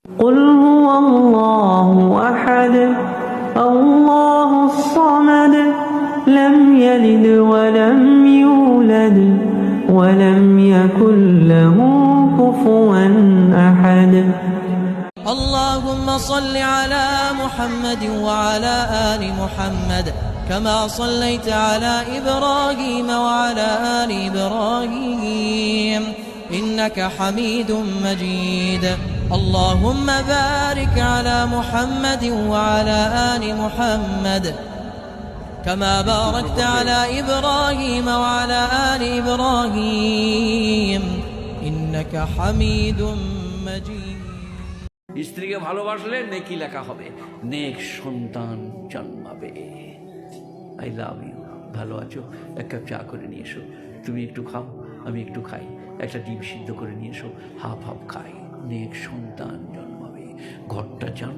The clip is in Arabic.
قل هو الله أحد الله الصمد لم يلد ولم يولد ولم يكن له كفوا أحد اللهم صل على محمد وعلى آل محمد كما صليت على إبراهيم وعلى آل إبراهيم إنك حميد مجيد. اللهم بارك على محمد وعلى آل محمد كما باركت على إبراهيم وعلى آل إبراهيم إنك حميد مجيد. স্ত্রীকে ভালোবাসলে নেকি লেখা হবে, নেক সন্তান জন্মাবে। I love you. ভালো আছো? এক কাপ চা করে নিয়ে এসো, তুমি একটু খাও আমি একটু খাই, একটা ডিম সিদ্ধ করে নিয়ে এসো, হাফ হাফ খাই, নেক সন্তান জন্মাবে, ঘরটা